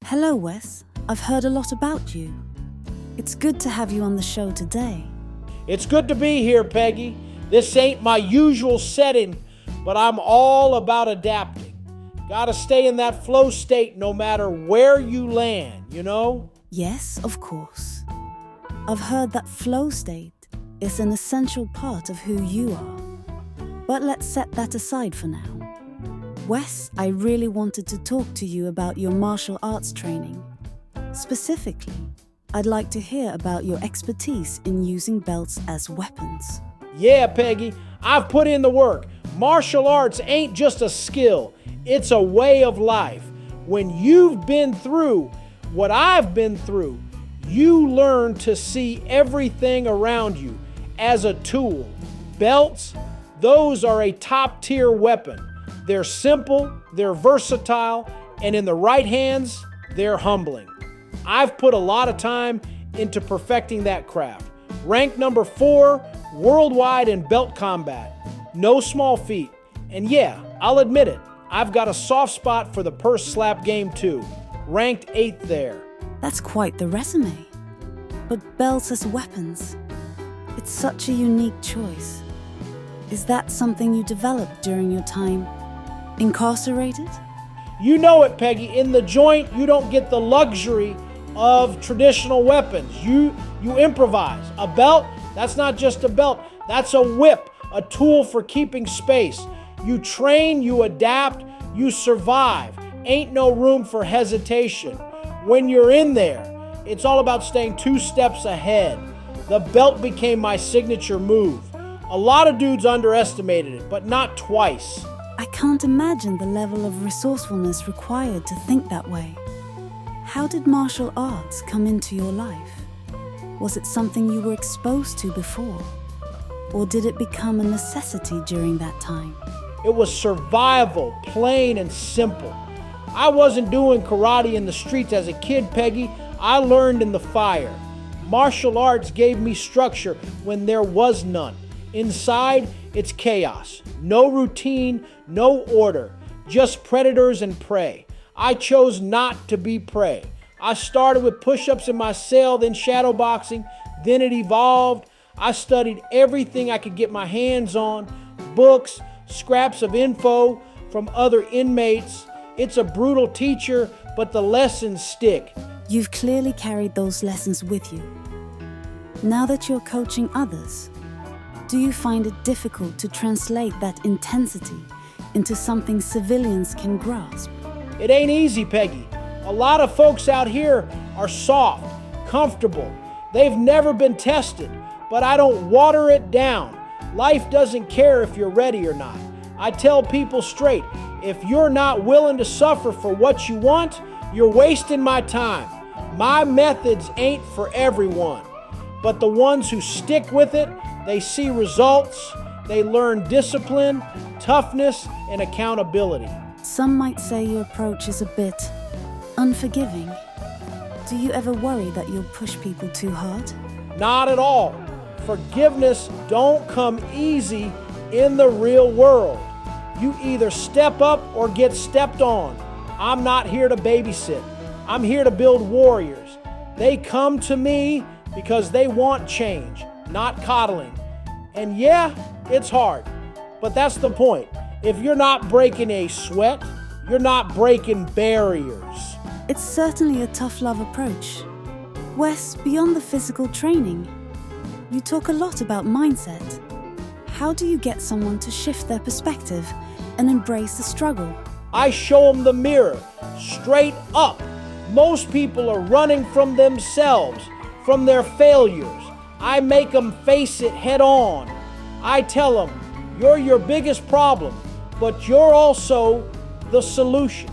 Hello, Wes. I've heard a lot about you. It's good to have you on the show today. It's good to be here, Peggy. This ain't my usual setting, but I'm all about adapting. Gotta stay in that flow state no matter where you land, you know? Yes, of course. I've heard that flow state is an essential part of who you are. But let's set that aside for now. Wes, I really wanted to talk to you about your martial arts training. Specifically, I'd like to hear about your expertise in using belts as weapons. Yeah, Peggy, I've put in the work. Martial arts ain't just a skill, it's a way of life. When you've been through what I've been through, you learn to see everything around you as a tool. Belts, those are a top-tier weapon. They're simple, they're versatile, and in the right hands, they're humbling. I've put a lot of time into perfecting that craft. Ranked number 4 worldwide in belt combat. No small feat. And yeah, I'll admit it, I've got a soft spot for the purse slap game too. Ranked 8th there. That's quite the resume. But belts as weapons, it's such a unique choice. Is that something you developed during your time incarcerated? You know it, Peggy. In the joint, you don't get the luxury of traditional weapons. You improvise. A belt, that's not just a belt. That's a whip, a tool for keeping space. You train, you adapt, you survive. Ain't no room for hesitation. When you're in there, it's all about staying 2 steps ahead. The belt became my signature move. A lot of dudes underestimated it, but not twice. I can't imagine the level of resourcefulness required to think that way. How did martial arts come into your life? Was it something you were exposed to before? Or did it become a necessity during that time? It was survival, plain and simple. I wasn't doing karate in the streets as a kid, Peggy. I learned in the fire. Martial arts gave me structure when there was none. Inside, it's chaos. No routine, no order. Just predators and prey. I chose not to be prey. I started with push-ups in my cell, then shadow boxing. Then it evolved. I studied everything I could get my hands on. Books, scraps of info from other inmates. It's a brutal teacher, but the lessons stick. You've clearly carried those lessons with you. Now that you're coaching others, do you find it difficult to translate that intensity into something civilians can grasp? It ain't easy, Peggy. A lot of folks out here are soft, comfortable. They've never been tested, but I don't water it down. Life doesn't care if you're ready or not. I tell people straight, if you're not willing to suffer for what you want, you're wasting my time. My methods ain't for everyone, but the ones who stick with it, they see results, they learn discipline, toughness, and accountability. Some might say your approach is a bit unforgiving. Do you ever worry that you'll push people too hard? Not at all. Forgiveness don't come easy in the real world. You either step up or get stepped on. I'm not here to babysit. I'm here to build warriors. They come to me because they want change, not coddling. And yeah, it's hard, but that's the point. If you're not breaking a sweat, you're not breaking barriers. It's certainly a tough love approach. Wes, beyond the physical training, you talk a lot about mindset. How do you get someone to shift their perspective and embrace the struggle? I show them the mirror, straight up. Most people are running from themselves, from their failures. I make them face it head on. I tell them, you're your biggest problem, but you're also the solution.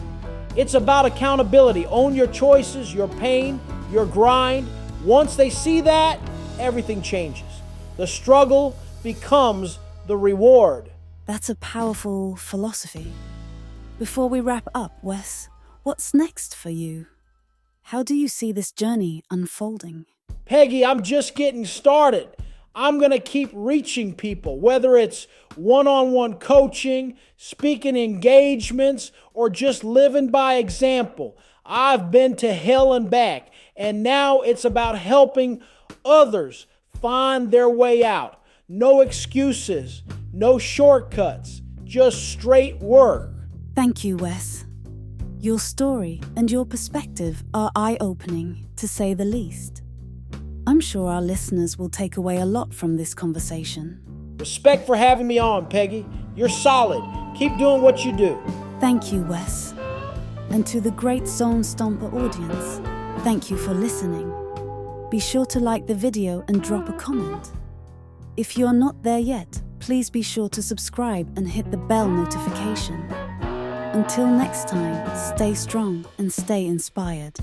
It's about accountability. Own your choices, your pain, your grind. Once they see that, everything changes. The struggle becomes the reward. That's a powerful philosophy. Before we wrap up, Wes, what's next for you? How do you see this journey unfolding? Peggy, I'm just getting started. I'm going to keep reaching people, whether it's one-on-one coaching, speaking engagements, or just living by example. I've been to hell and back, and now it's about helping others find their way out. No excuses, no shortcuts, just straight work. Thank you, Wes. Your story and your perspective are eye-opening, to say the least. I'm sure our listeners will take away a lot from this conversation. Respect for having me on, Peggy. You're solid. Keep doing what you do. Thank you, Wes. And to the great Zone Stomper audience, thank you for listening. Be sure to like the video and drop a comment. If you're not there yet, please be sure to subscribe and hit the bell notification. Until next time, stay strong and stay inspired.